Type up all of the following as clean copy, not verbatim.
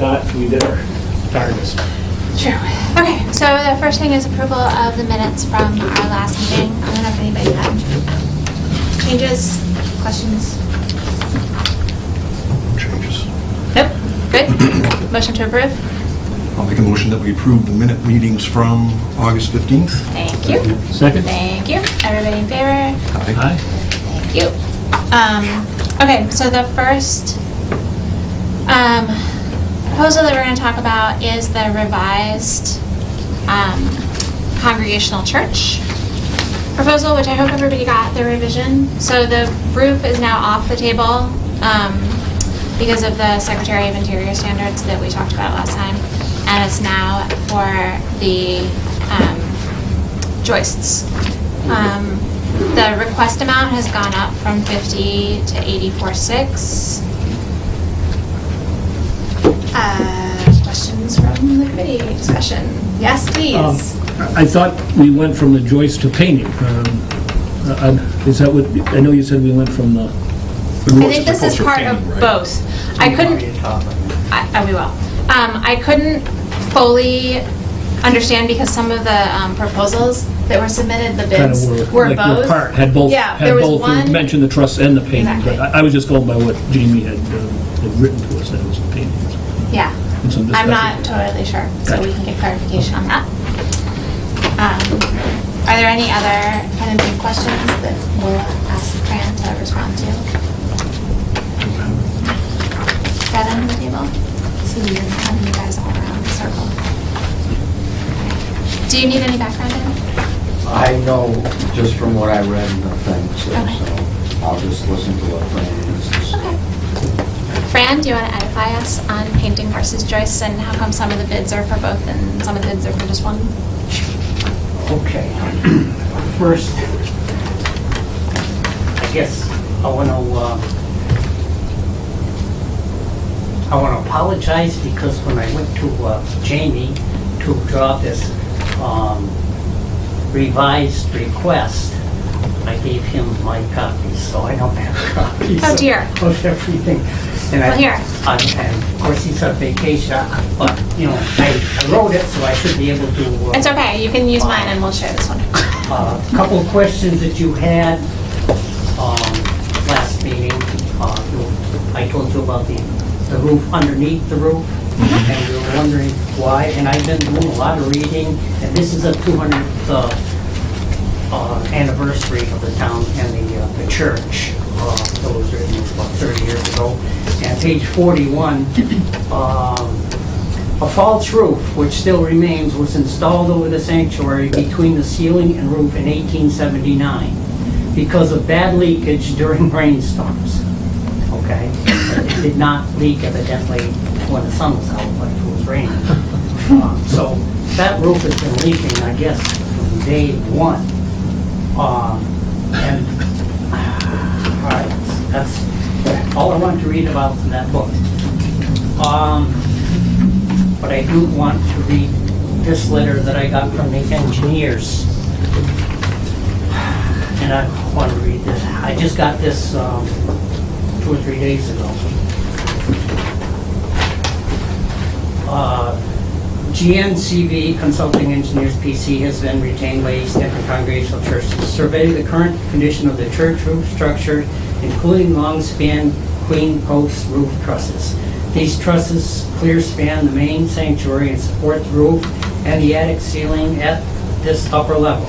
not, we did our darndest. True. Okay, so the first thing is approval of the minutes from our last meeting. I don't know if anybody had changes, questions? Changes. Nope. Good. Motion to approve? I'll make a motion that we approve the minute meetings from August 15th. Thank you. Second? Thank you. Everybody in favor? Aye. Thank you. Okay, so the first proposal that we're going to talk about is the revised congregational church proposal, which I hope everybody got the revision. So the roof is now off the table because of the Secretary of Interior standards that we talked about last time, and it's now for the joists. The request amount has gone up from 50 to 84.6. Questions from the committee? Discussion? Yes, please. I thought we went from the joist to painting. Is that what, I know you said we went from the... I think this is part of both. I couldn't, we will. I couldn't fully understand because some of the proposals that were submitted, the bids were like both. Part, had both, Yeah, had there was both one. mentioned the truss and the painting. Exactly. But I was just going by what Jamie had written to us, that it was the painting. Yeah. And some I'm discussion. not totally sure, so Gotcha. we can get clarification on that. Are there any other kind of big questions that we'll ask Fran to respond to? That end of the table? See, you're having you guys all around the circle. Do you need any background in it? I know just from what I read in the thing, so Okay. I'll just listen to what Fran has to say. Okay. Fran, do you want to edify us on painting versus joists and how come some of the bids are for both and some of the bids are for just one? Okay. First, I guess I want to apologize because when I went to Jamie to draw this revised request, I gave him my copies, so I don't have copies Oh, dear. of everything. And Well, here. and of course, he's on vacation, but, you know, I wrote it, so I should be able to... It's okay, you can use mine and we'll share this one. A couple of questions that you had last meeting. I told you about the roof underneath the roof, and you were wondering why. And I've been doing a lot of reading, and this is a 200th anniversary of the town and the church. That was written about 30 years ago. And page 41, a false roof, which still remains, was installed over the sanctuary between the ceiling and roof in 1879 because of bad leakage during rainstorms. Okay? It did not leak evidently when the sun was out, but it was raining. So that roof has been leaking, I guess, from day one. And all right, that's all I wanted to read about in that book. But I do want to read this letter that I got from the engineers. And I want to read this. I just got this 2 or 3 days ago. GNCV Consulting Engineers PC has been retained by Easthampton Congregational Church to survey the current condition of the church roof structure, including long span queen post roof trusses. These trusses clear span the main sanctuary and support the roof and the attic ceiling at this upper level.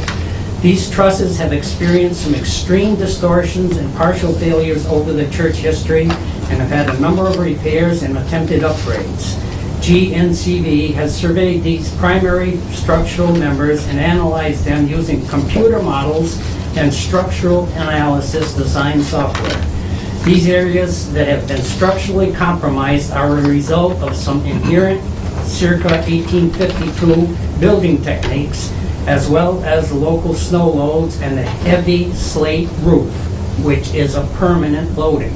These trusses have experienced some extreme distortions and partial failures over the church history and have had a number of repairs and attempted upgrades. GNCV has surveyed these primary structural members and analyzed them using computer models and structural analysis design software. These areas that have been structurally compromised are a result of some inherent circa 1852 building techniques, as well as the local snow loads and the heavy slate roof, which is a permanent loading.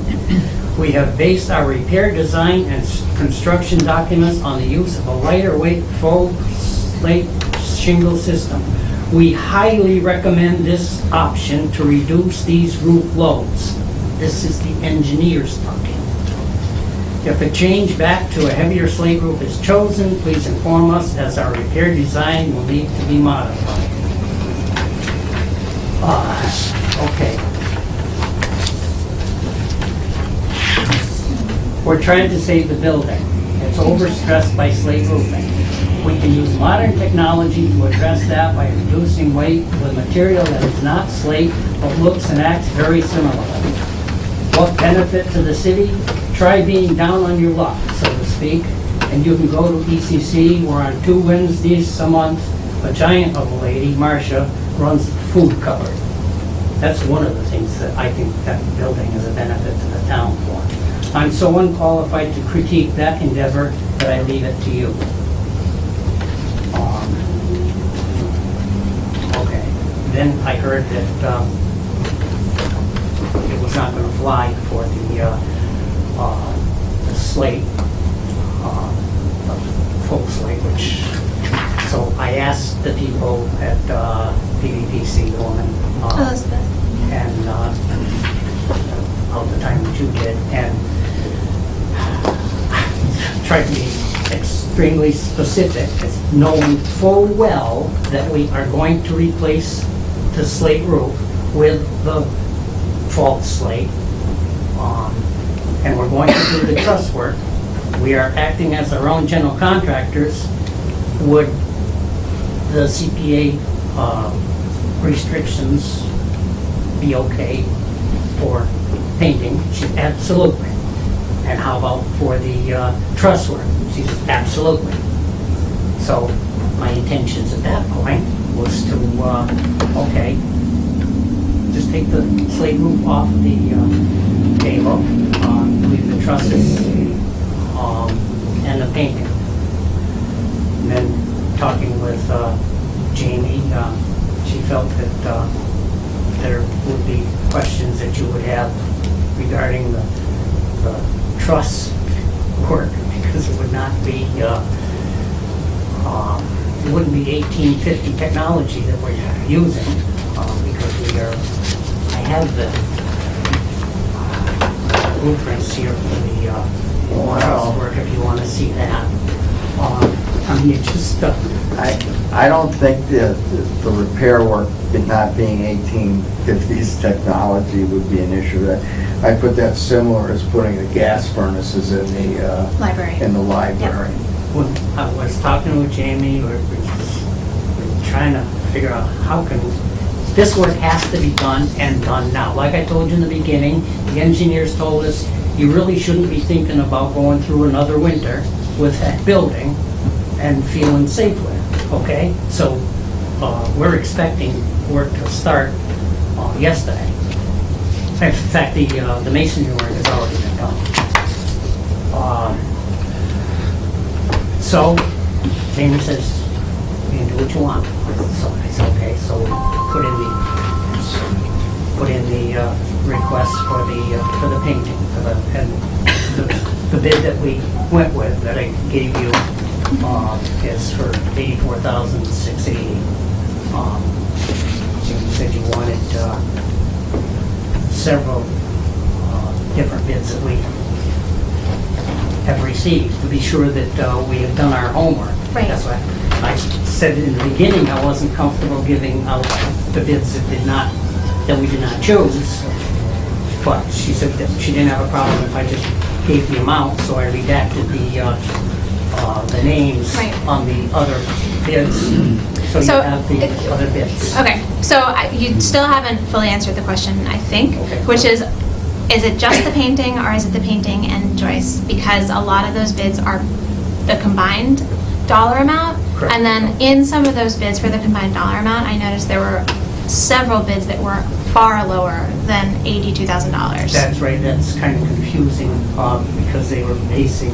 We have based our repair design and construction documents on the use of a lighter weight faux slate shingle system. We highly recommend this option to reduce these roof loads. This is the engineers talking. If a change back to a heavier slate roof is chosen, please inform us as our repair design will need to be modified. Okay. We're trying to save the building. It's overstressed by slate roofing. We can use modern technology to address that by reducing weight with material that is not slate but looks and acts very similarly. What benefit to the city? Try being down on your luck, so to speak, and you can go to ECC, where on 2 Wednesdays a month, a giant of a lady, Marcia, runs the food cupboard. That's one of the things that I think that building is a benefit to the town for. I'm so unqualified to critique that endeavor that I leave it to you. Okay, then I heard that it was not going to fly for the slate, the full slate, which, so I asked the people at PVPC, the woman, Elizabeth. and all the time that you did, and tried to be extremely specific, knowing full well that we are going to replace the slate roof with the false slate, and we're going to do the truss work. We are acting as our own general contractors. Would the CPA restrictions be okay for painting? She said, absolutely. And how about for the truss work? She said, absolutely. So my intentions at that point was to, okay, just take the slate roof off the table, leave the trusses, and the painting. And then talking with Jamie, she felt that there would be questions that you would have regarding the truss work, because it would not be, it wouldn't be 1850 technology that we're using, because I have the blueprints here for the truss work, if you want to see that. I mean, it just, I don't think the repair work, it not being 1850s technology, would be an issue. I put that similar as putting the gas furnaces in the Library. library. when I was talking with Jamie, we're trying to figure out how can, this work has to be done and done now. Like I told you in the beginning, the engineers told us you really shouldn't be thinking about going through another winter with that building and feeling safe with it, okay? So we're expecting work to start yesterday. In fact, the masonry work has already been done. So Jamie says, you can do what you want. So I said, okay, so put in the request for the painting, and the bid that we went with, that I gave you, is for $84,680. Jamie said you wanted several different bids that we have received to be sure that we have done our homework. Right. That's why I said in the beginning I wasn't comfortable giving out the bids that we did not choose. But she said that she didn't have a problem if I just gave the amount, so I redacted the names Right. on the other bids. So you So have the other bids. Okay, so you still haven't fully answered the question, I think, Okay. which is it just the painting or is it the painting and joist? Because a lot of those bids are the combined dollar amount. Correct. And then in some of those bids for the combined dollar amount, I noticed there were several bids that were far lower than $82,000. That's right, that's kind of confusing, because they were basing,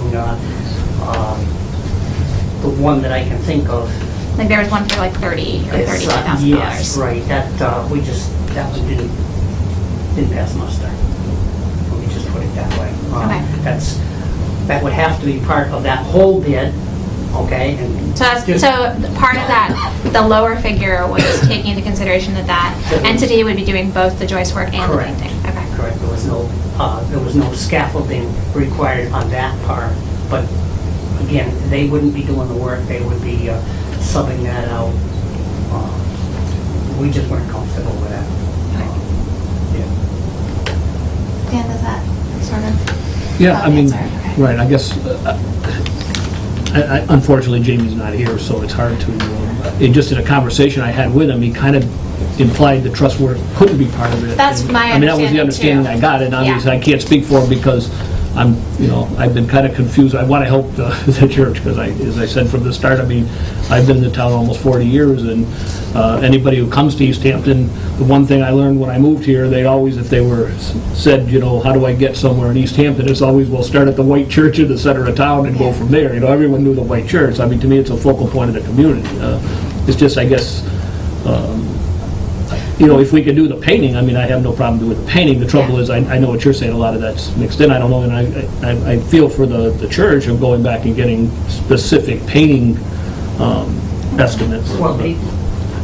the one that I can think of. Like there was one for like $30,000 or is, $32,000. Yes, right, that one didn't pass muster. Let me just put it that way. Okay. That would have to be part of that whole bid, okay? And So part of that, the lower figure was taking into consideration that that entity would be doing both the joist work and the Correct. painting. Okay. Correct, there was no There was no scaffolding required on that part, but again, they wouldn't be doing the work, they would be subbing that out. We just weren't comfortable with that. Yeah. Dan, does that sort of? Yeah, I mean, answer? Okay. right, I guess, unfortunately, Jamie's not here, so it's hard to, just in a conversation I had with him, he kind of implied the trust work couldn't be part of it. That's And, my I mean, that was the understanding, understanding too. I got, and obviously Yeah. I can't speak for him because I've been kind of confused. I want to help the church, because as I said from the start, I mean, I've been in the town almost 40 years, and anybody who comes to Easthampton, the one thing I learned when I moved here, they always, if they were said, how do I get somewhere in Easthampton, it's always, well, start at the white church in the center of town and go from there. Everyone knew the white church. I mean, to me, it's a focal point of the community. It's just, I guess, if we could do the painting, I mean, I have no problem doing the painting. The trouble is, I know what you're saying, a lot of that's mixed in, I don't know, and I feel for the church of going back and getting specific painting estimates. Well,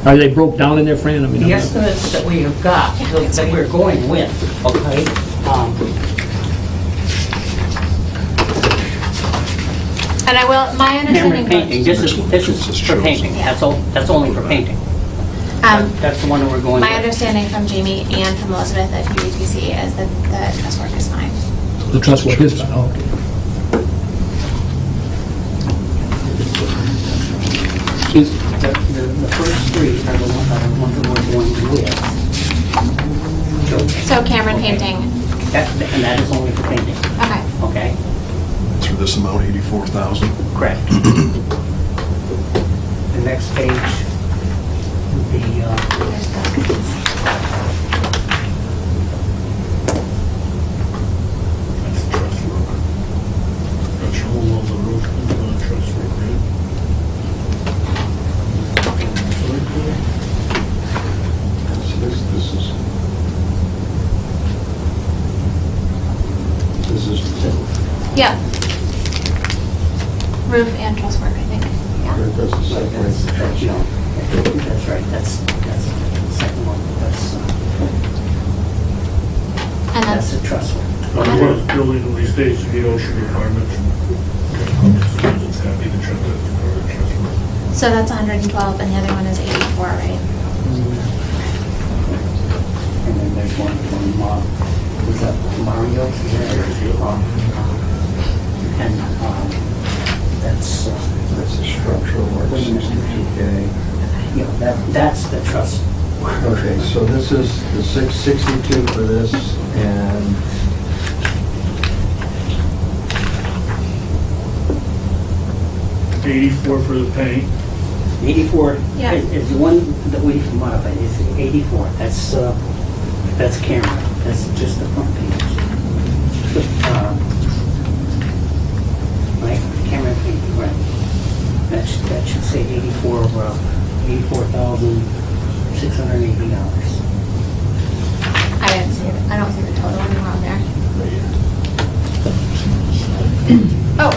Are they broke down in there, Fran? I mean, the estimates that we have got, that we're going with, okay? And my Cameron understanding painting, was, this is for painting, that's only for painting. That's the one that we're going my with. understanding from Jamie and from Elizabeth at PVPC is that the trust work is fine. The trust work is fine, okay. The first three are the ones that we're going with. So Cameron painting, And that is only for painting, okay. okay? It's for this amount, 84,000. Correct. The next page would be, There's the- That's trust work. That's all on the roof, and trust work, right? So this is, Yeah. Roof and truss work, I think, yeah. that's the second one. that's right, that's the second one, And that's that's, the truss one. Of course, building at least states to meet OSHA requirements. It's gotta be the trust work. so that's 112 and the other one is 84, right? And then there's one from, was that Mario's? And that's, That's the structural work, 62K. that's the truss. Okay, so this is the 662 for this, and 84 for the paint. 84 Yeah. is the one that we've modified, is 84. That's camera, that's just the front page. Right, camera painting, right. That should say 84,680. I didn't see it, I don't see the total anywhere on there. Oh,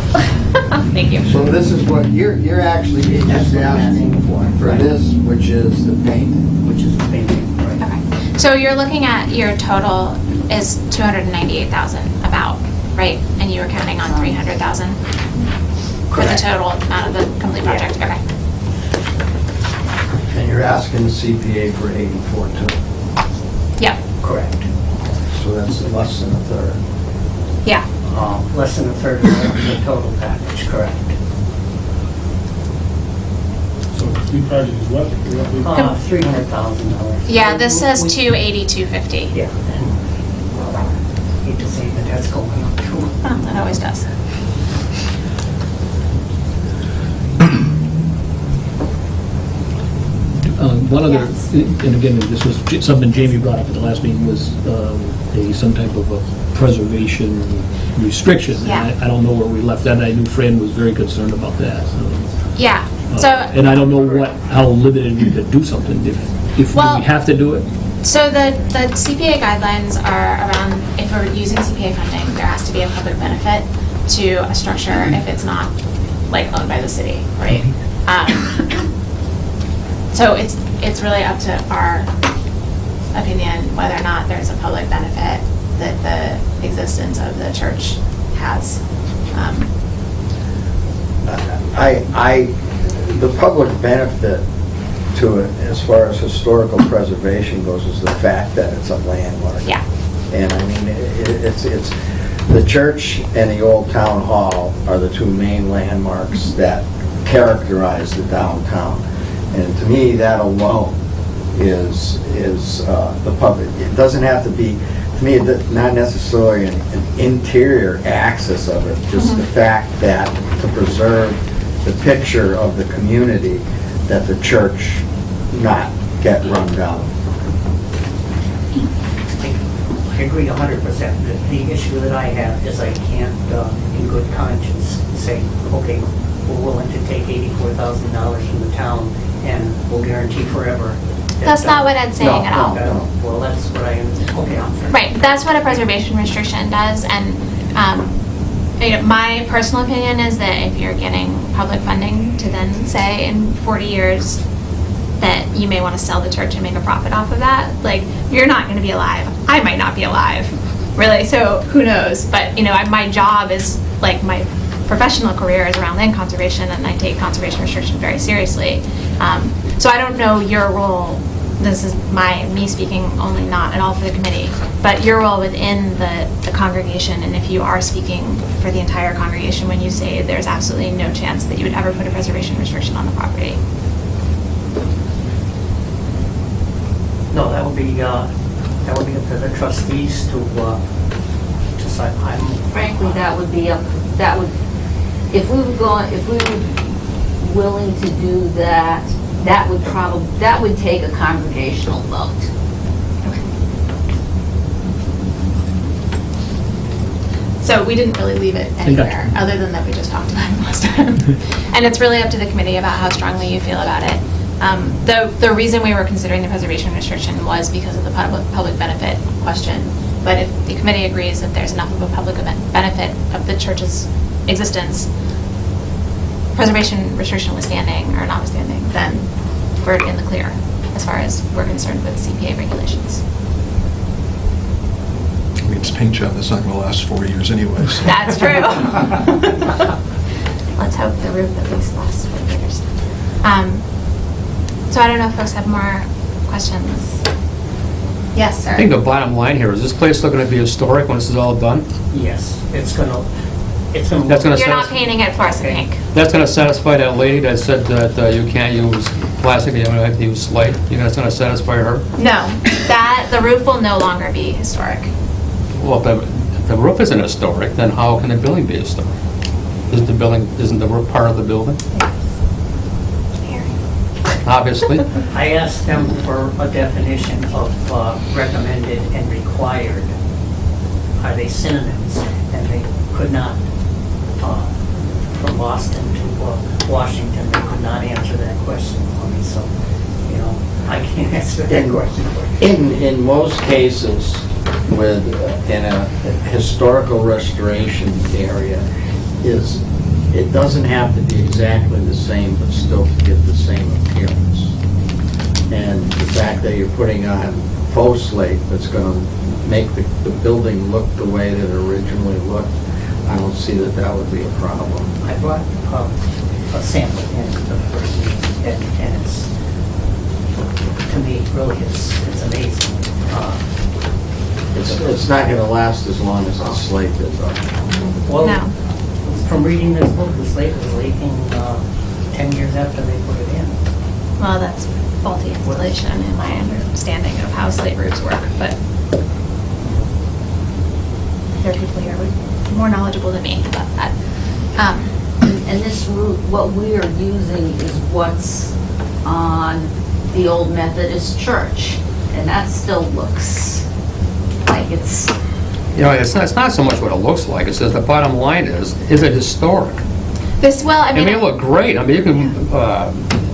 thank you. so this is what you're actually just asking for Right. this, which is the paint. Which is the painting, right? Okay, so you're looking at your total is 298,000 about, right? And you were counting on 300,000 for the Correct. total amount of the complete project, okay. And you're asking the CPA for 84 too. Yep, Correct. So that's less than a third. yeah. Less than a third of the total package, correct. So the complete project is what? Roughly? $300,000. Yeah, this says 280,250. Yeah. Hate to say that that's going up too. Oh, that always does. One other, Yes. and again, this was something Jamie brought up at the last meeting, was some type of a preservation restriction. And Yeah. I don't know where we left that. I knew Fran was very concerned about that. Yeah, so, And I don't know how limited we could do something, if Well- we have to do it. so the CPA guidelines are around, if we're using CPA funding, there has to be a public benefit to a structure if it's not, like, owned by the city, right? So it's really up to our opinion whether or not there's a public benefit that the existence of the church has. The public benefit to it, as far as historical preservation goes, is the fact that it's a landmark. Yeah. And I mean, it's the church and the old town hall are the two main landmarks that characterize the downtown. And to me, that alone is the public. It doesn't have to be, to me, not necessarily an interior axis of it, just the fact that to preserve the picture of the community, that the church not get run down. I agree 100%. The issue that I have is I can't, in good conscience, say, okay, we're willing to take $84,000 from the town and we'll guarantee forever. That's not what Ed's saying at all. Well, that's what I am, okay, I'm sorry. Right, that's what a preservation restriction does, and my personal opinion is that if you're getting public funding to then say in 40 years that you may want to sell the church and make a profit off of that, like, you're not going to be alive. I might not be alive, really, so who knows? But, my job is, like, my professional career is around land conservation, and I take conservation restriction very seriously. So I don't know your role. This is me speaking only, not at all for the committee, but your role within the congregation, and if you are speaking for the entire congregation when you say there's absolutely no chance that you would ever put a preservation restriction on the property. No, that would be up to the trustees to decide. Frankly, that would be up, if we were willing to do that, that would take a congregational vote. So we didn't really leave it anywhere, other than that we just talked about it last time. And it's really up to the committee about how strongly you feel about it. The reason we were considering the preservation restriction was because of the public benefit question. But if the committee agrees that there's enough of a public benefit of the church's existence, preservation restriction withstanding or notwithstanding, then we're in the clear as far as we're concerned with CPA regulations. I mean, it's a paint job that's not going to last 4 years anyways. That's true. Let's hope the roof at least lasts 4 years. So I don't know if folks have more questions. Yes, sir. I think the bottom line here, is this place still going to be historic when this is all done? Yes, it's gonna. That's gonna You're not satisfy- painting it fluorescent pink. That's going to satisfy that lady that said that you can't use plastic, you have to use slate? That's going to satisfy her? No, the roof will no longer be historic. Well, if the roof isn't historic, then how can the building be historic? Isn't the roof part of the building? Obviously. I asked them for a definition of recommended and required. Are they synonyms? And they could not, from Boston to Washington, they could not answer that question for me, so, I can't answer that question for you. In most cases, in a historical restoration area, it doesn't have to be exactly the same, but still to get the same appearance. And the fact that you're putting on faux slate that's going to make the building look the way that it originally looked, I don't see that would be a problem. I brought a sample in the first meeting, and it's, to me, really, it's amazing. It's not going to last as long as the slate did, though. Well, No. from reading this book, the slate was leaking 10 years after they put it in. Well, that's faulty installation in my understanding of how slate roofs work, but there are people here with more knowledgeable than me about that. And this route, what we are using is what's on the old Methodist church, and that still looks like it's... It's not so much what it looks like, it's just the bottom line is it historic? I mean, It may look great, you can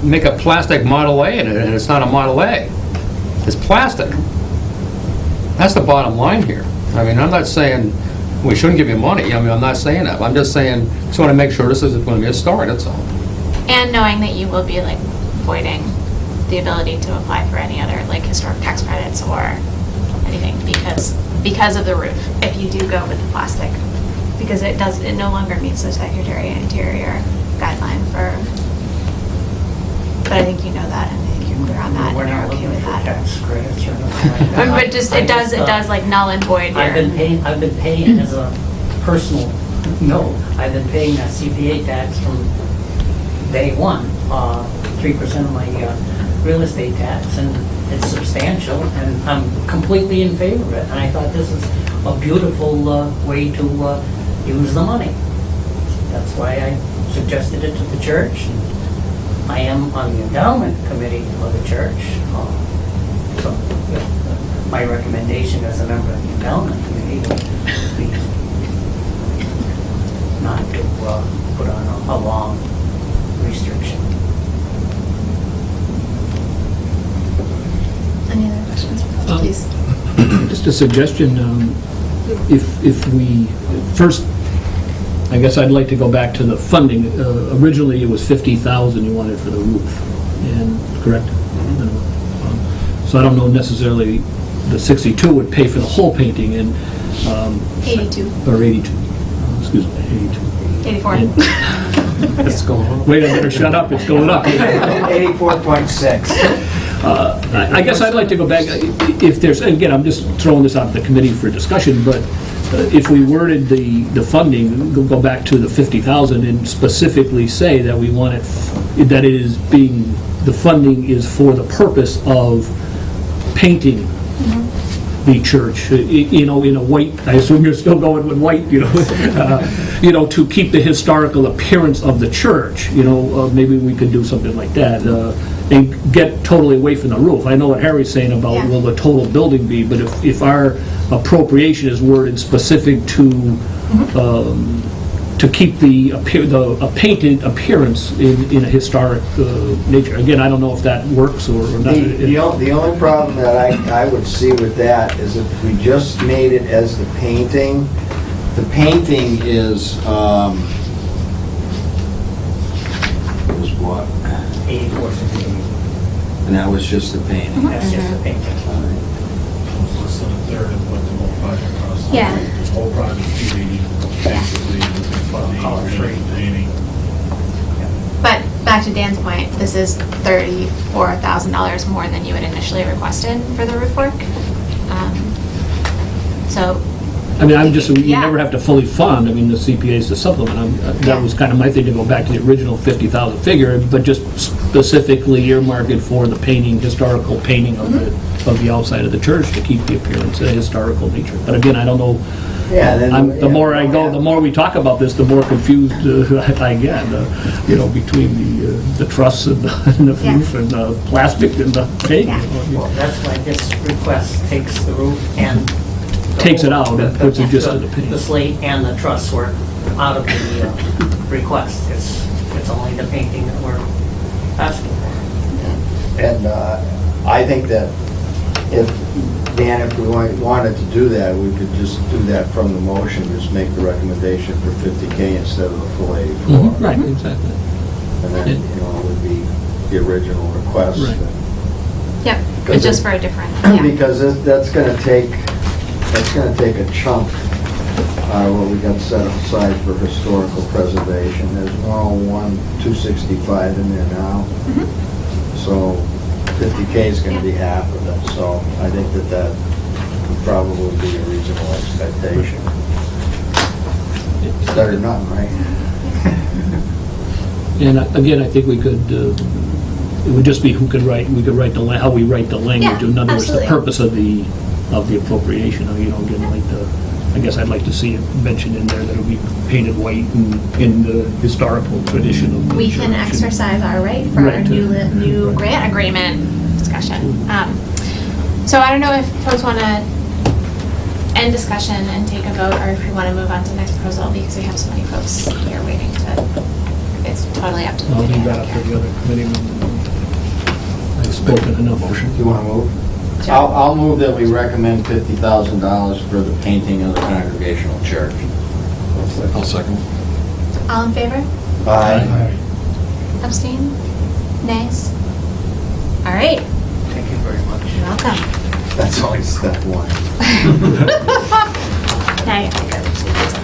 make a plastic Model A in it, and it's not a Model A. It's plastic. That's the bottom line here. I'm not saying we shouldn't give you money, I'm not saying that. I'm just saying, just want to make sure this is going to be historic, that's all. and knowing that you will be voiding the ability to apply for any other historic tax credits or anything because of the roof, if you do go with the plastic. Because it no longer meets the Secretary of Interior guideline for, but I think you know that, and I think you're clear on that, We're and you're not okay looking with for that. tax credits or nothing like that. But just, it does like null and void your. I've been paying as a personal note, I've been paying that CPA tax from day one, 3% of my real estate tax, and it's substantial, and I'm completely in favor of it. And I thought this is a beautiful way to use the money. That's why I suggested it to the church. I am on the endowment committee of the church. So my recommendation as a member of the endowment committee would be not to put on a long restriction. Any other questions, please? Just a suggestion, if we, first, I guess I'd like to go back to the funding. Originally, it was $50,000 you wanted for the roof, and, correct? So I don't know necessarily, the 62 would pay for the whole painting, and... 82. Or 82, excuse me, 82. 84. It's going on. Wait, I better shut up, it's going up. 84.6. I guess I'd like to go back, if there's, again, I'm just throwing this out to the committee for discussion, but if we worded the funding, go back to the 50,000 and specifically say that we want it, that it is being, the funding is for the purpose of painting the church, in a white, I assume you're still going with white, to keep the historical appearance of the church, maybe we could do something like that, and get totally away from the roof. I know what Harry's saying about, Yeah. will the total building be, but if our appropriation is worded specific to keep a painted appearance in a historic nature. Again, I don't know if that works or not. The only problem that I would see with that is if we just made it as the painting is, it was what? 84.68. And that was just the painting. That's just the painting. Less than a third of what the whole project costs. Yeah. This whole project, basically, funding, Call it free. maintaining. But back to Dan's point, this is $34,000 more than you had initially requested for the roof work. So. I mean, I'm just, you Yeah. never have to fully fund, I mean, the CPA is the supplement. That was kind of my thing, to go back to the original 50,000 figure, but just specifically earmark it for the painting, historical painting of the outside of the church to keep the appearance, a historical nature. But again, I don't know, Yeah, then. the more I go, the more we talk about this, the more confused I get, between the truss and the Yeah. roof and the plastic and the paint. Yeah. Well, that's why this request takes the roof and... Takes it out and puts it just to the paint. The slate and the truss work out of the request. It's only the painting that we're asking for. And I think that if we wanted to do that, we could just do that from the motion, just make the recommendation for 50K instead of the full 84. Right, exactly. And then, it would be the original request. Right. Yep, Because it's just it- for a different, yeah. Because that's gonna take a chunk, what we got set aside for historical preservation. There's 101, 265 in there now. So 50K is gonna be half of it, so I think that would probably be a reasonable expectation. It's better than nothing, right? And again, I think we could, it would just be we could write how we write the language. Yeah, In other words, the absolutely. purpose of the appropriation, again, I guess I'd like to see it mentioned in there that it'll be painted white and in the historical tradition of the We can church. exercise our right for our Right. new grant agreement discussion. So I don't know if folks want to end discussion and take a vote, or if we want to move on to the next proposal, because we have so many folks here waiting to, it's totally up to the I'll committee. leave I that don't up to care. the other committee. I've spoken enough. Motion, do you wanna move? Sure. I'll move that we recommend $50,000 for the painting of the Congregational Church. I'll second. All in favor? Aye. Abstain? Nays? All right, Thank you very much. you're welcome. That's only step one. Now you have to go.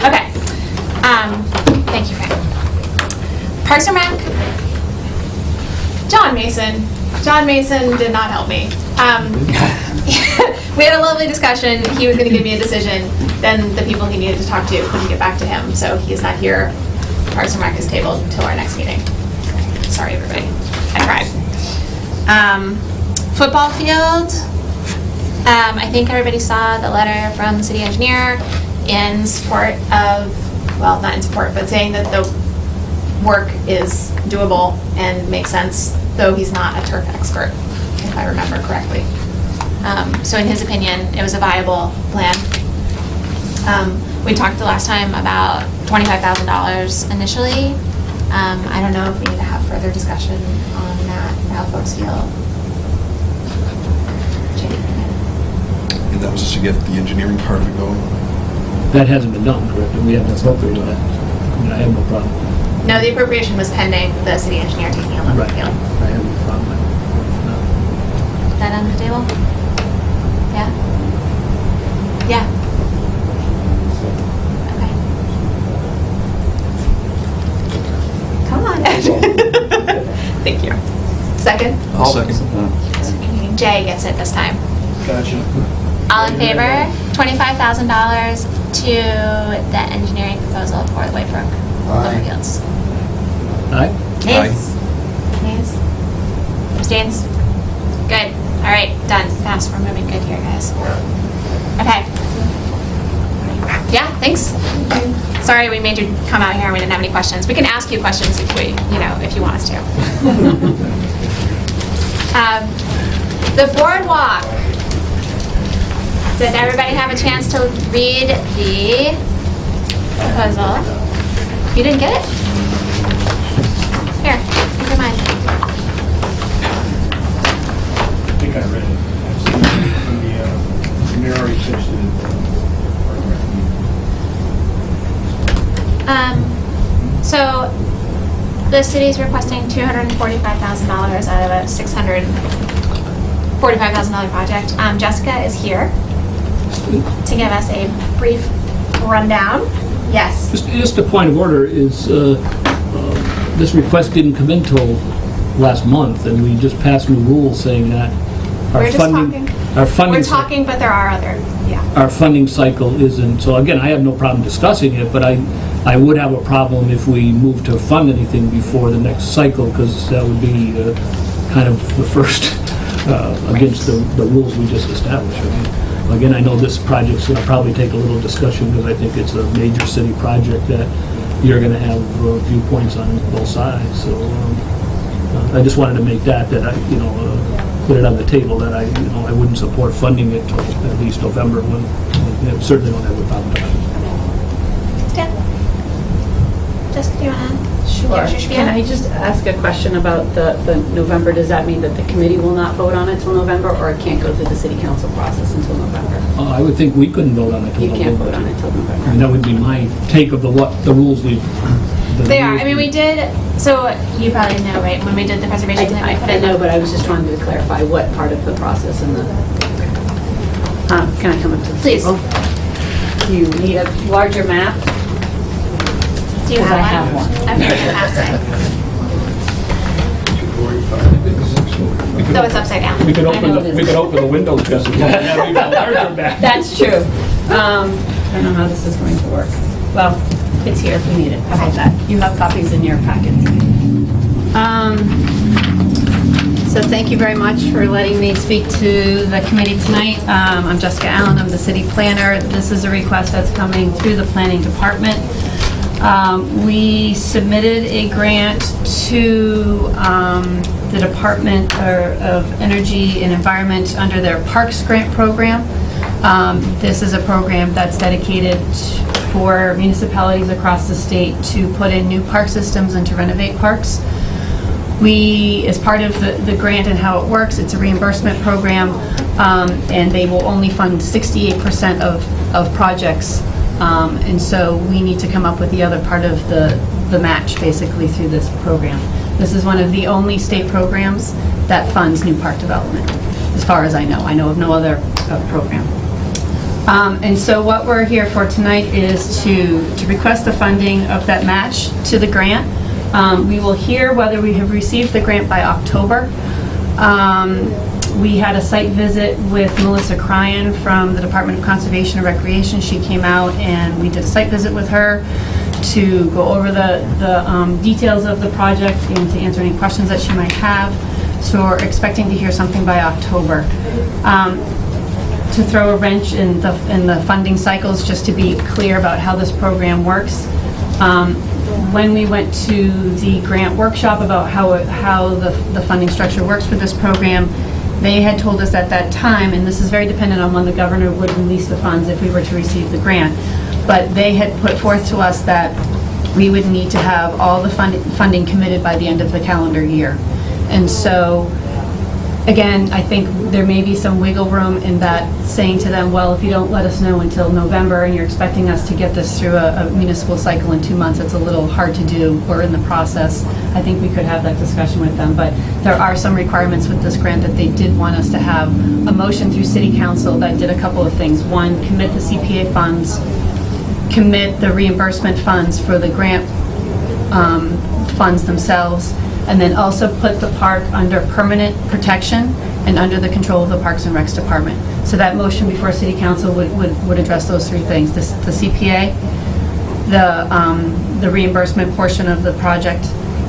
Okay. Thank you, Frank. Parks and Rec. John Mason. John Mason did not help me. We had a lovely discussion. He was going to give me a decision. Then the people he needed to talk to couldn't get back to him, so he is not here. Parks and Rec is tabled until our next meeting. Sorry, everybody. I tried. Football field. I think everybody saw the letter from the city engineer in support of, well, not in support, but saying that the work is doable and makes sense, though he's not a turf expert, if I remember correctly. So in his opinion, it was a viable plan. We talked the last time about $25,000 initially. I don't know if we need to have further discussion on that, how folks feel. And that was just to get the engineering part of it going. That hasn't been done, correct? And we haven't appropriated that. I mean, I have no problem. No, the appropriation was pending the city engineer taking a look at the field. I have no problem with Is that on the table? Yeah? Yeah. Okay. Come on, Ed. Thank you. Second? I'll second. Jay gets it this time. Gotcha. All in favor? $25,000 to the engineering proposal for the Whitebrook Aye. Fields. Aye? Nays? Nays? Abstains? Good. All right, done. Fast. We're moving good here, guys. Okay. Yeah, thanks. Sorry we made you come out here and we didn't have any questions. We can ask you questions if we, if you want us to. The boardwalk. Did everybody have a chance to read the proposal? You didn't get it? Here, never mind. I think I read it. I've seen it from the Mary section. So the city's requesting $245,000 out of a $645,000 project. Jessica is here to give us a brief rundown. Yes. Just a point of order is, this request didn't come in till last month, and we just passed new rules saying that our We're just funding... talking. Our funding... We're talking, but there are other, yeah. Our funding cycle isn't, so again, I have no problem discussing it, but I would have a problem if we move to fund anything before the next cycle, because that would be kind of the first against the rules we just established. I mean, again, I know this project's going to probably take a little discussion, because I think it's a major city project that you're going to have viewpoints on both sides, so I just wanted to make that put it on the table that I wouldn't support funding it till at least November, when I certainly don't have a problem with that. Stan? Jessica, do you want to? Sure. Can I just ask a question about the November? Does that mean that the committee will not vote on it till November, or it can't go through the city council process until November? I would think we couldn't vote on it till You can't November. vote on it till November. And that would be my take of the rules we... They are. I mean, we did, so you probably know, right, when we did the preservation plan, we put I in know, but I was just trying to clarify what part of the process and the... Can I come up to the Please. table? Do you need a larger map? Do you Because have I have one? one. Okay, fantastic. So it's upside down. We could I know open the windows, Jessica. Have even a larger map. That's true. I don't know how this is going to work. Well, it's here if we need it. How about that? You have copies in your packets. So thank you very much for letting me speak to the committee tonight. I'm Jessica Allen, I'm the city planner. This is a request that's coming through the planning department. We submitted a grant to the Department of Energy and Environment under their Parks Grant Program. This is a program that's dedicated for municipalities across the state to put in new park systems and to renovate parks. We, as part of the grant and how it works, it's a reimbursement program, and they will only fund 68% of projects. And so we need to come up with the other part of the match, basically, through this program. This is one of the only state programs that funds new park development. as far as I know. I know of no other program. And so what we're here for tonight is to request the funding of that match to the grant. We will hear whether we have received the grant by October. We had a site visit with Melissa Cryan from the Department of Conservation and Recreation. She came out and we did a site visit with her to go over the details of the project and to answer any questions that she might have. So we're expecting to hear something by October. To throw a wrench in the funding cycles, just to be clear about how this program works. When we went to the grant workshop about how the funding structure works for this program, they had told us at that time, and this is very dependent on when the governor would release the funds if we were to receive the grant, but they had put forth to us that we would need to have all the funding committed by the end of the calendar year. And so, again, I think there may be some wiggle room in that, saying to them, well, if you don't let us know until November and you're expecting us to get this through a municipal cycle in 2 months, it's a little hard to do. We're in the process. I think we could have that discussion with them, but there are some requirements with this grant that they did want us to have a motion through City Council that did a couple of things. One, commit the CPA funds, commit the reimbursement funds for the grant funds themselves, and then also put the park under permanent protection and under the control of the Parks and Recs Department. So that motion before City Council would address those three things: the CPA, the reimbursement portion of the project,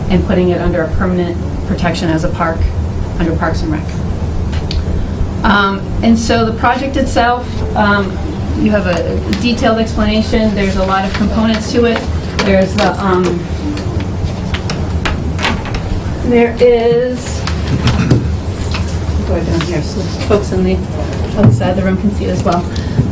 and putting it under a permanent protection as a park under Parks and Rec. And so the project itself, you have a detailed explanation. There's a lot of components to it. There's the there is, go down here so folks on the other side of the room can see it as well.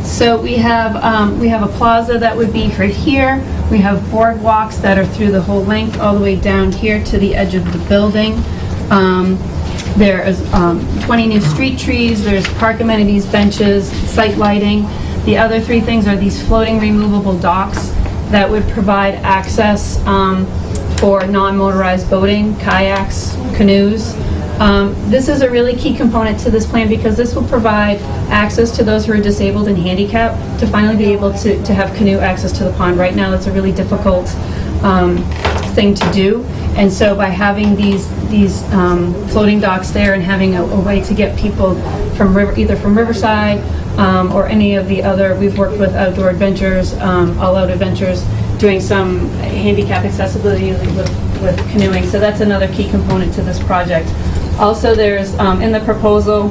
So we have a plaza that would be right here. We have boardwalks that are through the whole length, all the way down here to the edge of the building. There is 20 new street trees. There's park amenities, benches, site lighting. The other three things are these floating removable docks that would provide access for non-motorized boating, kayaks, canoes. This is a really key component to this plan because this will provide access to those who are disabled and handicapped to finally be able to have canoe access to the pond. Right now, it's a really difficult thing to do. And so by having these floating docks there and having a way to get people from either from Riverside or any of the other, we've worked with Outdoor Adventures, All Out Adventures, doing some handicap accessibility with canoeing. So that's another key component to this project. Also, there's, in the proposal,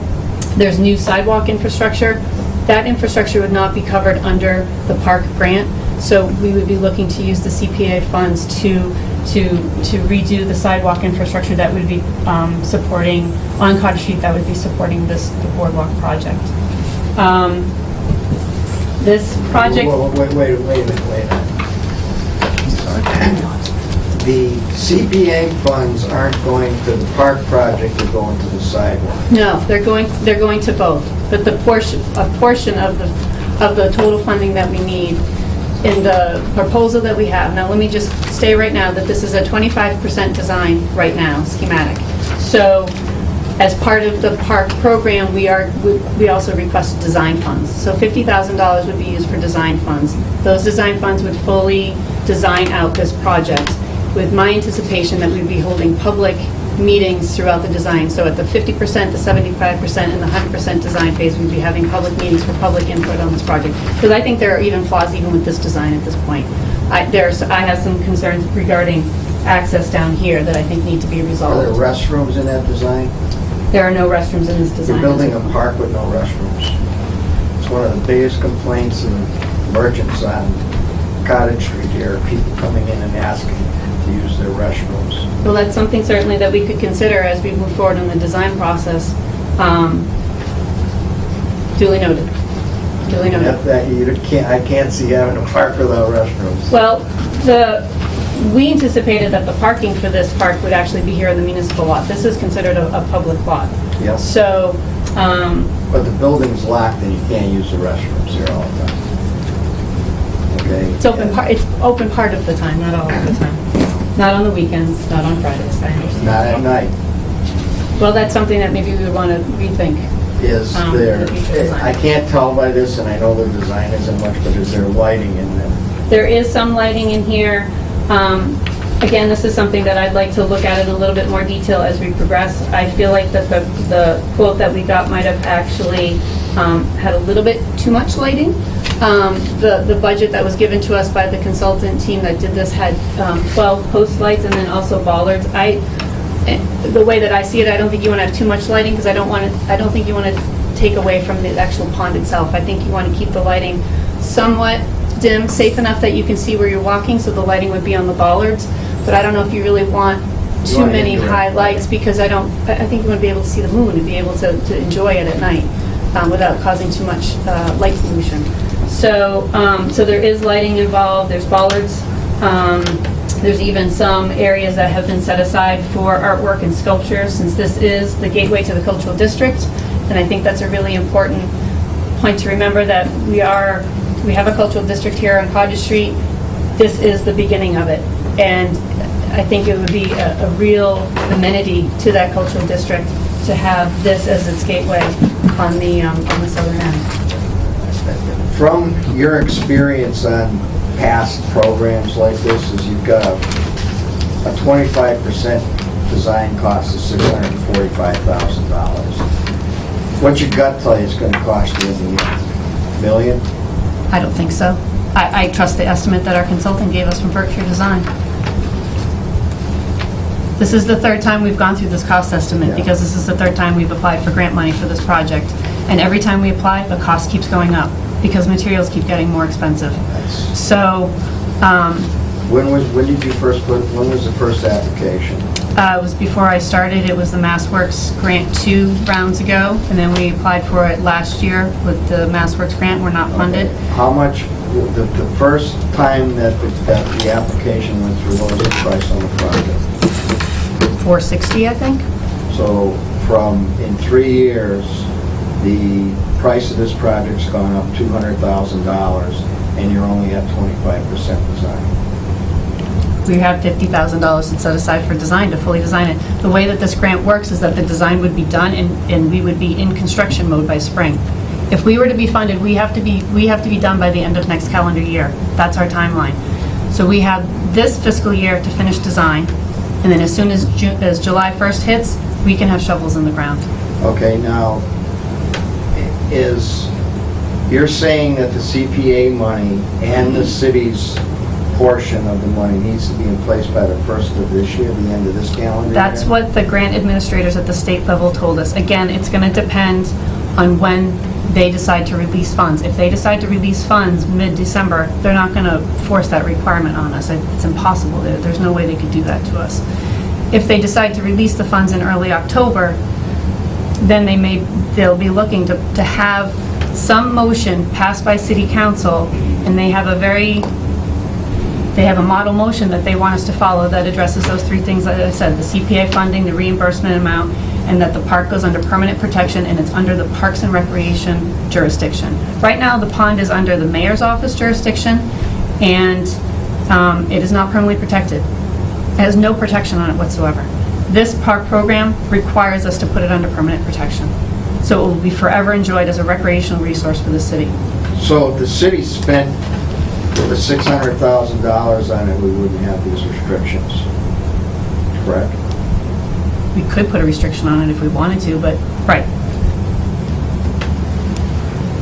there's new sidewalk infrastructure. That infrastructure would not be covered under the park grant. So we would be looking to use the CPA funds to redo the sidewalk infrastructure that would be supporting, on Cottage Street, that would be supporting the boardwalk project. This project... Wait a minute. The CPA funds aren't going to the park project, they're going to the sidewalk. No, they're going to both, but a portion of the total funding that we need in the proposal that we have. Now, let me just say right now that this is a 25% design right now, schematic. So, as part of the park program, we also request design funds. So $50,000 would be used for design funds. Those design funds would fully design out this project, with my anticipation that we'd be holding public meetings throughout the design. So at the 50%, the 75%, and the 100% design phase, we'd be having public meetings for public input on this project. Because I think there are even flaws even with this design at this point. I have some concerns regarding access down here that I think need to be resolved. Are there restrooms in that design? There are no restrooms in this design. You're building a park with no restrooms. It's one of the biggest complaints of merchants on Cottage Street here, people coming in and asking to use their restrooms. Well, that's something certainly that we could consider as we move forward in the design process. Duly noted. Duly noted. I can't see having a park without restrooms. Well, we anticipated that the parking for this park would actually be here in the municipal lot. This is considered a public lot. Yes. So, but the building's locked and you can't use the restrooms here all the time. Okay? it's open part of the time, not all of the time. Not on the weekends, not on Fridays, I understand. Not at night. Well, that's something that maybe we would want to rethink. Is in there, the future design. I can't tell by this, and I know the design isn't much, but is there lighting in there? There is some lighting in here. Again, this is something that I'd like to look at in a little bit more detail as we progress. I feel like that the quote that we got might have actually had a little bit too much lighting. The budget that was given to us by the consultant team that did this had 12 post lights and then also bollards. The way that I see it, I don't think you want to have too much lighting because I don't think you want to take away from the actual pond itself. I think you want to keep the lighting somewhat dim, safe enough that you can see where you're walking, so the lighting would be on the bollards. But I don't know if you really want too many high lights because I think you want to be able to see the moon and be able to enjoy it at night without causing too much light pollution. So there is lighting involved, there's bollards, there's even some areas that have been set aside for artwork and sculpture since this is the gateway to the cultural district. And I think that's a really important point to remember that we have a cultural district here on Cottage Street. This is the beginning of it. And I think it would be a real amenity to that cultural district to have this as its gateway on the southern end. From your experience on past programs like this, is you've got a 25% design cost of $645,000. What's your gut tell you it's going to cost you in the end? $1 million? I don't think so. I trust the estimate that our consultant gave us from Berkshire Design. This is the third time we've gone through this cost estimate Yeah. because this is the third time we've applied for grant money for this project. And every time we apply, the cost keeps going up because materials keep getting more expensive. So, When did you first when was the first application? it was before I started, it was the MassWorks grant 2 rounds ago, and then we applied for it last year with the MassWorks grant. We're not funded. How much, the first time that the application went through, what was the price on the project? $460, I think. So in 3 years, the price of this project's gone up $200,000, and you're only at 25% design. We have $50,000 that's set aside for design to fully design it. The way that this grant works is that the design would be done and we would be in construction mode by spring. If we were to be funded, we have to be done by the end of next calendar year. That's our timeline. So we have this fiscal year to finish design, and then as soon as July 1st hits, we can have shovels in the ground. Okay, now, you're saying that the CPA money and the city's portion of the money needs to be in place by the 1st of this year, the end of this calendar year? That's what the grant administrators at the state level told us. Again, it's going to depend on when they decide to release funds. If they decide to release funds mid-December, they're not going to force that requirement on us. It's impossible. There's no way they could do that to us. If they decide to release the funds in early October, then they'll be looking to have some motion passed by city council, and they have a model motion that they want us to follow that addresses those 3 things that I said, the CPA funding, the reimbursement amount, and that the park goes under permanent protection and it's under the Parks and Recreation jurisdiction. Right now, the pond is under the mayor's office jurisdiction, and it is not permanently protected. It has no protection on it whatsoever. This park program requires us to put it under permanent protection. So it will be forever enjoyed as a recreational resource for the city. So if the city spent the $600,000 on it, we wouldn't have these restrictions, correct? We could put a restriction on it if we wanted to, but, right.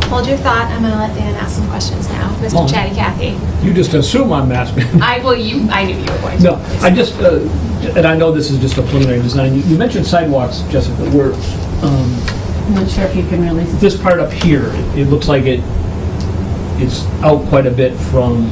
Hold your thought, I'm gonna let Dan ask some questions now. Mr. Chatty Cathy. You just assume I'm asking. I knew you were going to. No, I just, and I know this is just a preliminary design. You mentioned sidewalks, Jessica, where I'm not sure if you can really. this part up here, it looks like it's out quite a bit from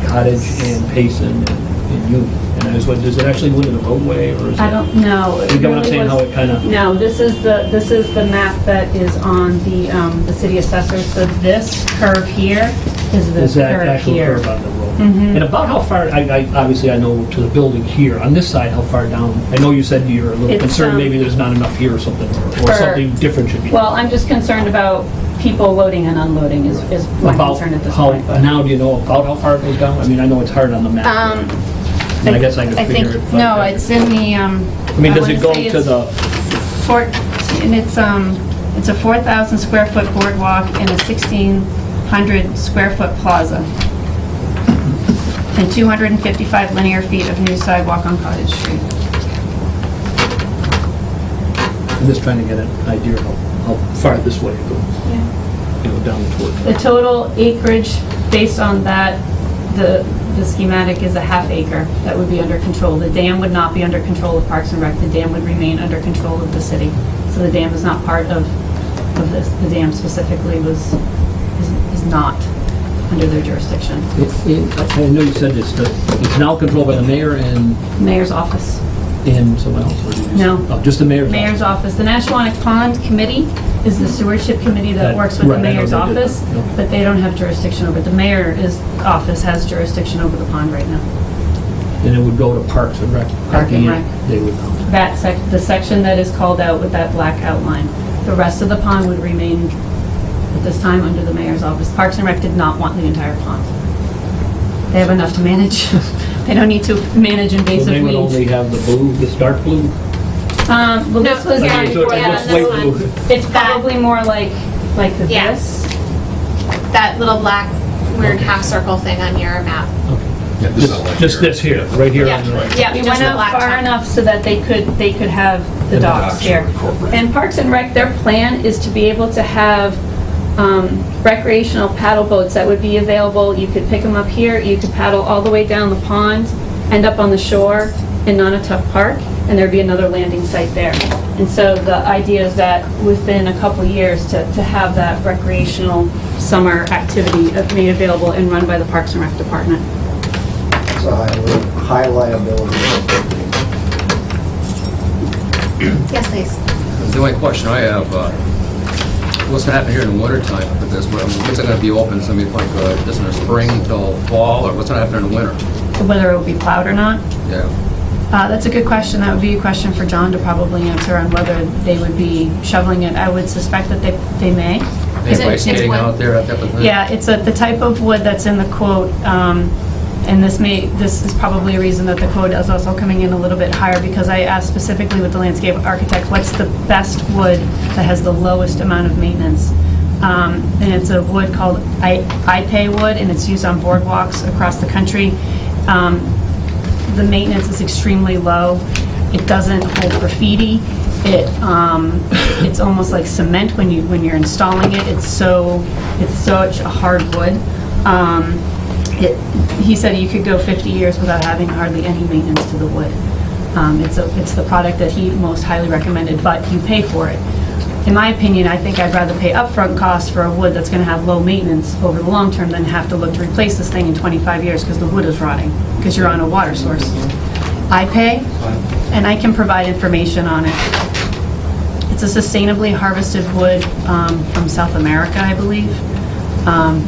Cottage and Payson and Union. And I was wondering, does it actually go into the roadway, or is it? I don't know. You get what I'm saying, how it kind of? No, this is the map that is on the city assessor. So this curve here is the Is that curve actual here. curve on the road? Mhm. And about how far, obviously I know to the building here, on this side, how far down? I know you said you're a little It's, concerned maybe there's not enough here or something, or for- something different should be done. Well, I'm just concerned about people loading and unloading is my About concern at this how, point. But, now do you know about how far it goes down? I mean, I know it's hard on the map. And I guess I could think, figure it. but- no, it's in the, I mean, does it go to the, and it's, It's a 4,000 square foot boardwalk and a 1,600 square foot plaza. And 255 linear feet of new sidewalk on Cottage Street. I'm just trying to get an idea of how far this way it goes, you know, down towards. The total acreage, based on that, the schematic is a half acre that would be under control. The dam would not be under control of Parks and Rec. The dam would remain under control of the city. So the dam is not part of this. The dam specifically is not under their jurisdiction. I know you said it's now controlled by the mayor and Mayor's office. someone else, or did you say- No. Oh, just the mayor's Mayor's office. The Nashawanek Pond Committee is the stewardship committee that That- works with the right, I know mayor's they did office, that, yeah. but they don't have jurisdiction over it. The mayor's office has jurisdiction over the pond right now. And it would go to Parks and Rec. Park and Rec. They would know. The section that is called out with that black outline. The rest of the pond would remain at this time under the mayor's office. Parks and Rec did not want the entire pond. They have enough to manage. They don't need to manage So invasive they would only weeds. have the blue, this dark blue? Well, this was, Yeah, Okay, so it yeah, looks this light one. blue. it's probably more like the Yeah. this. That little black weird half circle thing on your map. Yeah, this is not like Just here. this here, right here Yeah. on the right. Yeah, We just went the out black far top. enough so that they could have the And the docks docks here. are incorporated. And Parks and Rec, their plan is to be able to have recreational paddle boats that would be available. You could pick them up here, you could paddle all the way down the pond, end up on the shore in Nonotuck Park, and there'd be another landing site there. And so the idea is that within a couple years to have that recreational summer activity made available and run by the Parks and Rec Department. It's a high liability. Yes, please. The only question I have, what's gonna happen here in the winter time with this? When's it gonna be open? It's gonna be like, just in the spring till fall, or what's gonna happen in the winter? Whether it will be plowed or not. Yeah. That's a good question. That would be a question for John to probably answer on whether they would be shoveling it. I would suspect that they may. Is it- Anybody it's skating wood? out there, that type of thing? Yeah, it's the type of wood that's in the quote, and this is probably a reason that the quote is also coming in a little bit higher, because I asked specifically with the landscape architect, what's the best wood that has the lowest amount of maintenance? And it's a wood called IPay wood, and it's used on boardwalks across the country. The maintenance is extremely low. It doesn't hold graffiti. It's almost like cement when you're installing it. It's such a hard wood. He said you could go 50 years without having hardly any maintenance to the wood. It's the product that he most highly recommended, but you pay for it. In my opinion, I think I'd rather pay upfront costs for a wood that's going to have low maintenance over the long term than have to look to replace this thing in 25 years because the wood is rotting, because you're on a water source. I pay, and I can provide information on it. It's a sustainably harvested wood from South America, I believe.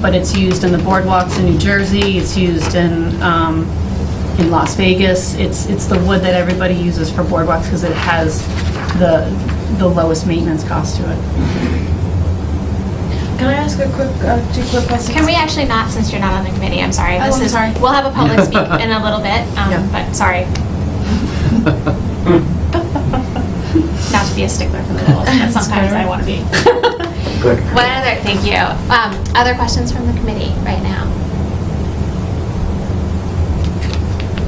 But it's used in the boardwalks in New Jersey, it's used in Las Vegas. It's the wood that everybody uses for boardwalks because it has the lowest maintenance cost to it. Can I ask two quick questions? Can we actually not, since you're not on the committee, I'm sorry. Oh, This I'm is- sorry. We'll have a public speak in a little bit, Yeah. but sorry. Not to be a stickler for the rules, but sometimes I want to be. Good. Thank you. Other questions from the committee right now?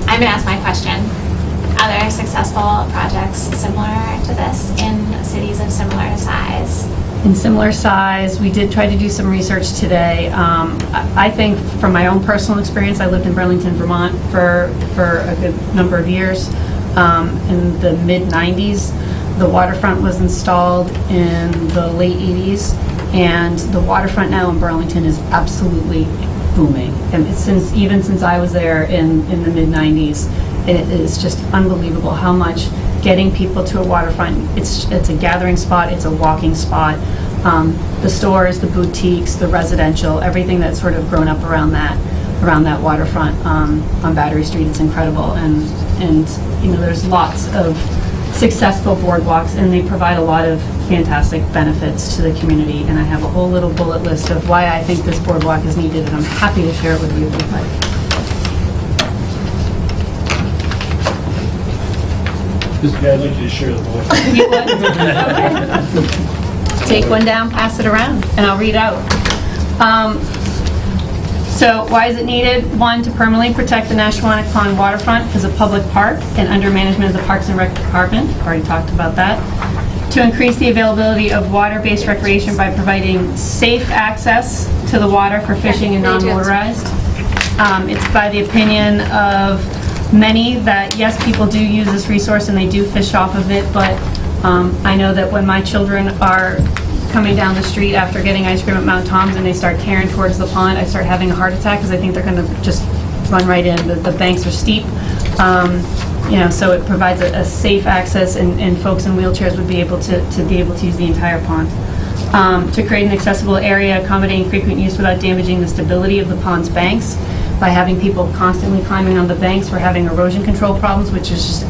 I'm going to ask my question. Are there successful projects similar to this in cities of similar size? In similar size, we did try to do some research today. I think from my own personal experience, I lived in Burlington, Vermont for a good number of years. In the mid-90s, the waterfront was installed in the late 80s, and the waterfront now in Burlington is absolutely booming. And even since I was there in the mid-90s, it is just unbelievable how much getting people to a waterfront, it's a gathering spot, it's a walking spot. The stores, the boutiques, the residential, everything that's sort of grown up around that waterfront on Battery Street is incredible. And you know, there's lots of successful boardwalks, and they provide a lot of fantastic benefits to the community. And I have a whole little bullet list of why I think this boardwalk is needed, and I'm happy to share it with you if you'd like. I'd like you to share the voice. You would? Okay. take one down, pass it around, and I'll read out. So why is it needed? One, to permanently protect the Nashwanik Pond waterfront as a public park and under management of the Parks and Rec Department. Already talked about that. To increase the availability of water-based recreation by providing safe access to the water for fishing and non-motorized. It's by the opinion of many that, yes, people do use this resource and they do fish off of it, but I know that when my children are coming down the street after getting ice cream at Mount Tom's and they start tearing towards the pond, I start having a heart attack because I think they're going to just run right in. The banks are steep. So it provides a safe access, and folks in wheelchairs would be able to use the entire pond. To create an accessible area accommodating frequent use without damaging the stability of the pond's banks. By having people constantly climbing on the banks, we're having erosion control problems, which is just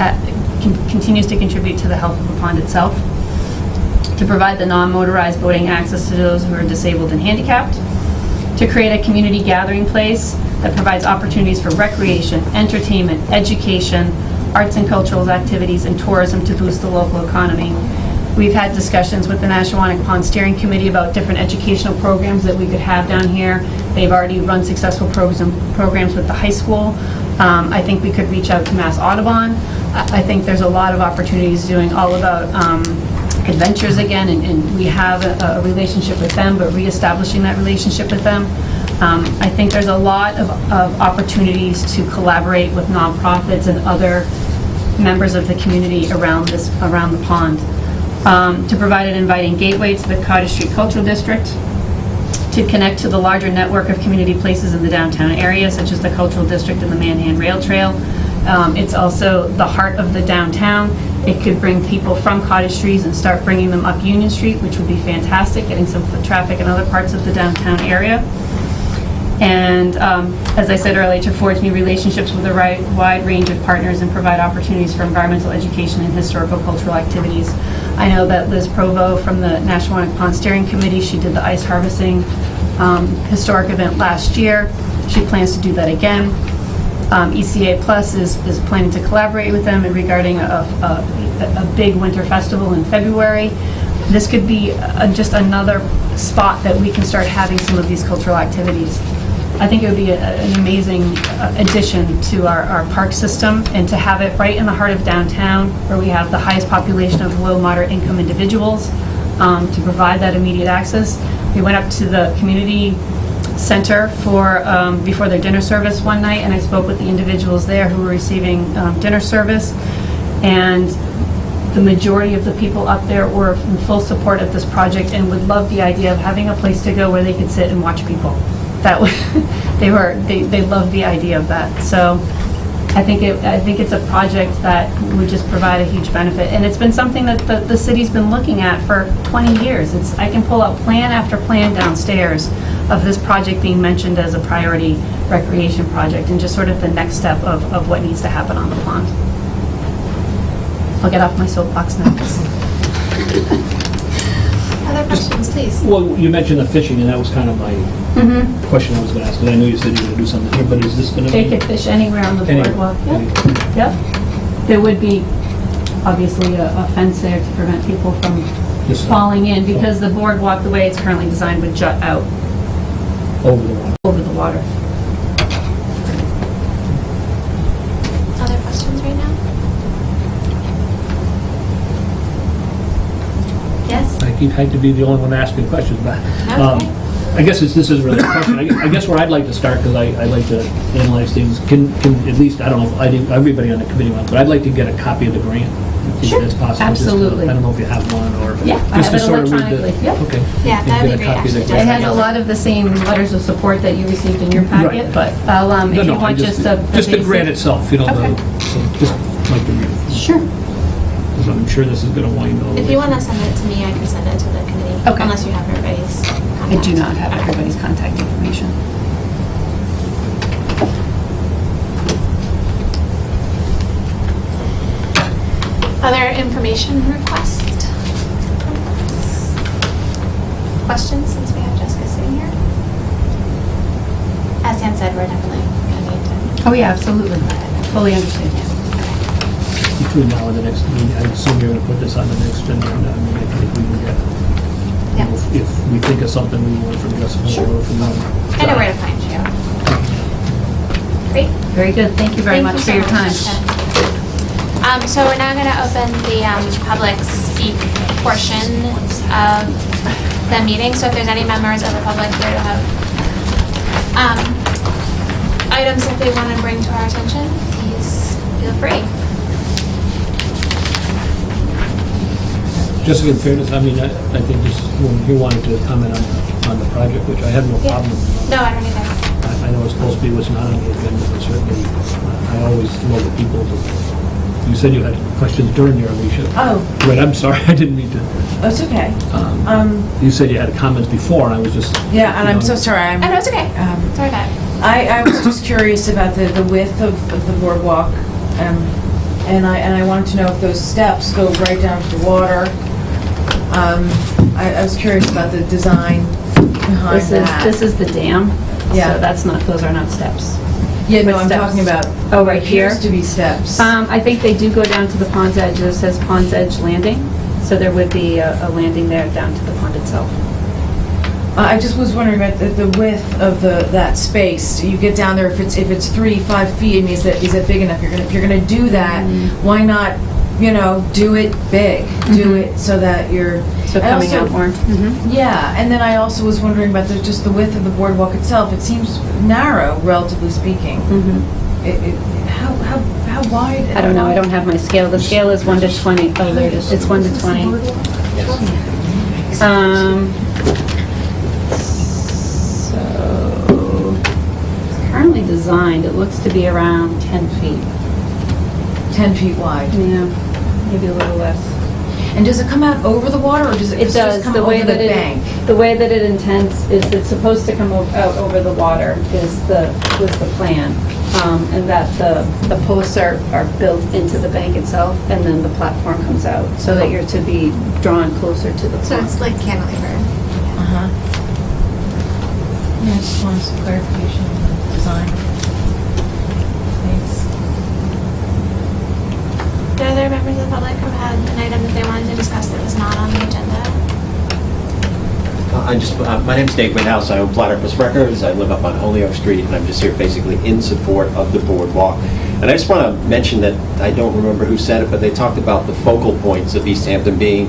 continues to contribute to the health of the pond itself. To provide the non-motorized boating access to those who are disabled and handicapped. To create a community gathering place that provides opportunities for recreation, entertainment, education, arts and cultural activities, and tourism to boost the local economy. We've had discussions with the Nashwanik Pond Steering Committee about different educational programs that we could have down here. They've already run successful programs with the high school. I think we could reach out to Mass Audubon. I think there's a lot of opportunities doing all about adventures again, and we have a relationship with them, but reestablishing that relationship with them. I think there's a lot of opportunities to collaborate with nonprofits and other members of the community around the pond. To provide an inviting gateway to the Cottage Street Cultural District, to connect to the larger network of community places in the downtown area, such as the Cultural District and the Manhan Rail Trail. It's also the heart of the downtown. It could bring people from Cottage Street and start bringing them up Union Street, which would be fantastic, getting some foot traffic in other parts of the downtown area. And as I said earlier, to forge new relationships with a wide range of partners and provide opportunities for environmental education and historical cultural activities. I know that Liz Provo from the Nashwanik Pond Steering Committee, she did the ice harvesting historic event last year. She plans to do that again. ECA Plus is planning to collaborate with them regarding a big winter festival in February. This could be just another spot that we can start having some of these cultural activities. I think it would be an amazing addition to our park system, and to have it right in the heart of downtown, where we have the highest population of low, moderate income individuals, to provide that immediate access. We went up to the community center for before their dinner service one night, and I spoke with the individuals there who were receiving dinner service, and the majority of the people up there were in full support of this project and would love the idea of having a place to go where they could sit and watch people. That was, they loved the idea of that. So I think it's a project that would just provide a huge benefit, and it's been something that the city's been looking at for 20 years. I can pull out plan after plan downstairs of this project being mentioned as a priority recreation project, and just sort of the next step of what needs to happen on the pond. I'll get off my soapbox now. Other questions, please? Well, you mentioned the fishing, and that was kind of my question I was going to ask, because I knew you said you were going to do something here, but is this going to be? They could fish anywhere on the Anywhere. boardwalk. Yep. There would be obviously a fence there to prevent people from This side. falling in, because the boardwalk, the way it's currently designed, would jut out Over the water. over the water. Other questions right now? Yes? I hate to be the only one asking questions, but Okay. I guess this is really a question. I guess where I'd like to start, because I like to analyze things, can at least, I don't know, I think everybody on the committee wants, but I'd like to get a copy of the grant. If Sure, that's possible. absolutely. I don't know if you have one, or. Yeah, I just have to it sort of read the- electronically, yeah. Okay. Yeah, that would Get be a great, copy of the actually. It grant. has a lot of the same letters of support that you received in your packet, Right. but I'll, if No, you no, I want just a Just the basic- grant itself, you know, Okay. so just like to read it. Sure. Because I'm sure this is going to wind all the way. If you want to send it to me, I can send it to the committee. Okay. Unless you have everybody's I do not have everybody's contact information. Other information requests? Questions, since we have Jessica sitting here? As Sam said, we're definitely going to need Oh, yeah, absolutely. Fully understand. Between now and the next meeting, I assume you're going to put this on the next agenda, and maybe we can get. Yeah. If we think of something, we want from Jessica or from them. I know where to find you. Great. Very good, thank you very much for your time. So we're now going to open the public speak portion of the meeting. So if there's any members of the public here who have items that they want to bring to our attention, please feel free. Just in fairness, I mean, I think this, when he wanted to comment on the project, which I have no Yeah. problem. No, I don't either. I know it's supposed to be what's not on the agenda, but certainly, I always love the people who, you said you had questions during your Alicia. Oh, Wait, I'm sorry, I didn't mean to. it's okay. You said you had comments before, and I was just. Yeah, and you I'm know, so sorry. Oh, no, it's okay. Sorry about it. I was just curious about the width of the boardwalk, and I wanted to know if those steps go right down to the water. I was curious about the design behind that. This is the dam, Yeah. so that's not, those are not steps. Yeah, no, with I'm steps. talking about. Oh, right here? Appears to be steps. I think they do go down to the pond's edge, it says pond's edge landing, so there would be a landing there down to the pond itself. I just was wondering about the width of that space. You get down there, if it's 3-5 feet, I mean, is that big enough? If you're gonna do that, why not, do it big? Do it so that you're. So I coming also- out more. Yeah, and then I also was wondering about just the width of the boardwalk itself. It seems narrow, relatively speaking. How wide? I don't know, I don't have my scale. The scale is 1 to 20. Oh, there it is. It's 1 to 20. So, it's currently designed, it looks to be around 10 feet. 10 feet wide. Yeah, maybe a little less. And does it come out over the water, or does it It just does. come The over way the that bank? the way that it intends is it's supposed to come out over the water was the plan. And that the posts are built into the bank itself, and then the platform comes out, so that you're to be drawn closer to the So pond. it's like cantilever. Uh-huh. Yeah, I just wanted some clarification on the design. Thanks. Do other members of the public who had an item that they wanted to discuss that was not on the agenda? My name's Dave Whithouse. I own Platypus Records. I live up on Holyoke Street, and I'm just here basically in support of the boardwalk. And I just want to mention that, I don't remember who said it, but they talked about the focal points of Easthampton being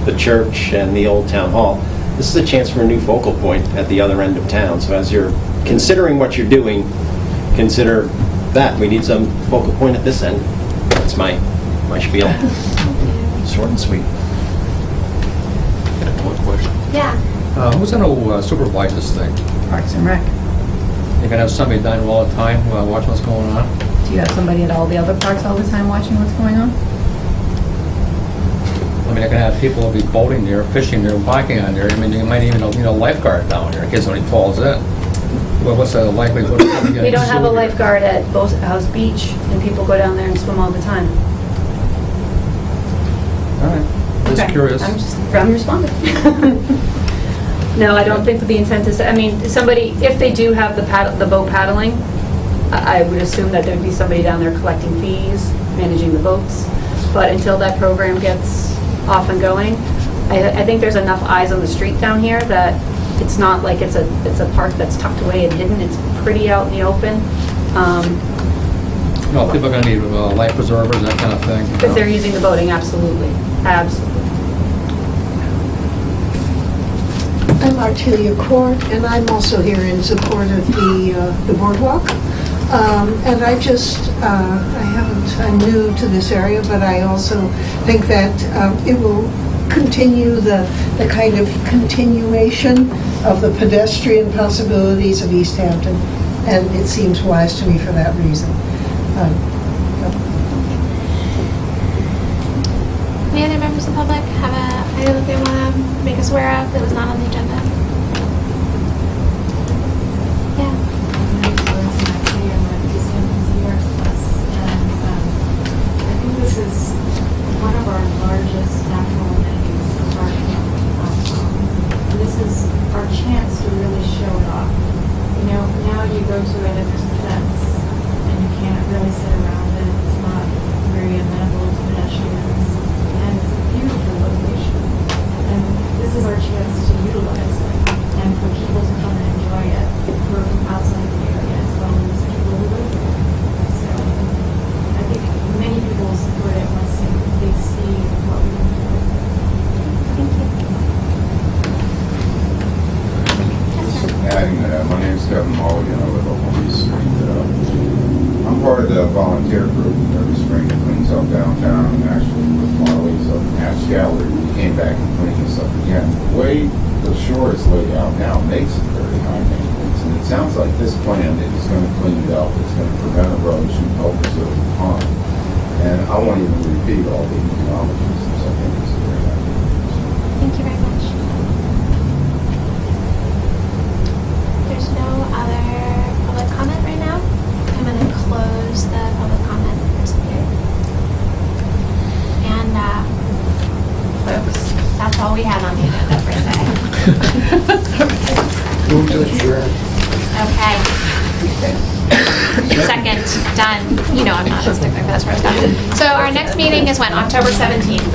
the church and the old town hall. This is a chance for a new focal point at the other end of town. So as you're considering what you're doing, consider that. We need some focal point at this end. That's my spiel. Short and sweet. One question. Yeah. Who's gonna supervise this thing? Parks and Rec. You're gonna have somebody down all the time watching what's going on? Do you have somebody at all the other parks all the time watching what's going on? I mean, you're gonna have people who'll be boating there, fishing there, biking on there. I mean, you might even need a lifeguard down there in case somebody falls in. Well, what's the likelihood of somebody getting We don't have a sued? lifeguard at Boat House Beach, and people go down there and swim all the time. All right, just Okay. curious. I'm responding. No, I don't think that the intent is, I mean, somebody, if they do have the boat paddling, I would assume that there'd be somebody down there collecting fees, managing the boats. But until that program gets off and going, I think there's enough eyes on the street down here that it's not like it's a park that's tucked away and hidden. It's pretty out in the open. No, people are gonna need life preservers, that kind of thing. you If know. they're using the boating, absolutely, absolutely. I'm Artelia Court, and I'm also here in support of the boardwalk. And I'm new to this area, but I also think that it will continue the kind of continuation of the pedestrian possibilities of Easthampton, and it seems wise to me for that reason. Any other members of the public have an item that they want to make us aware of that was not on the agenda? Yeah. I think this is one of our largest natural amenities of our town. And this is our chance to really show it off. You know, now you go to it and there's a fence, and you can't really sit around it. It's not very amenable to pedestrians, and it's a beautiful location. And this is our chance to Kevin Mulligan, I live up on East Street. I'm part of the volunteer group every spring that cleans up downtown, and actually with Marley's up in Hatch Gallery, we came back and cleaned this up again. The way the shore is laid out now makes it very high maintenance, and it sounds like this plan is going to clean it up, it's going to prevent erosion, help preserve the pond. And I won't even repeat all the acknowledgements, since I think it's a great idea. Thank you very much. There's no other public comment right now. I'm going to close the public comment person here. And folks, that's all we had on the agenda for today. Move to adjourn. Okay. Second, done. You know I'm not a stickler for this first time. So our next meeting is when? October 17th.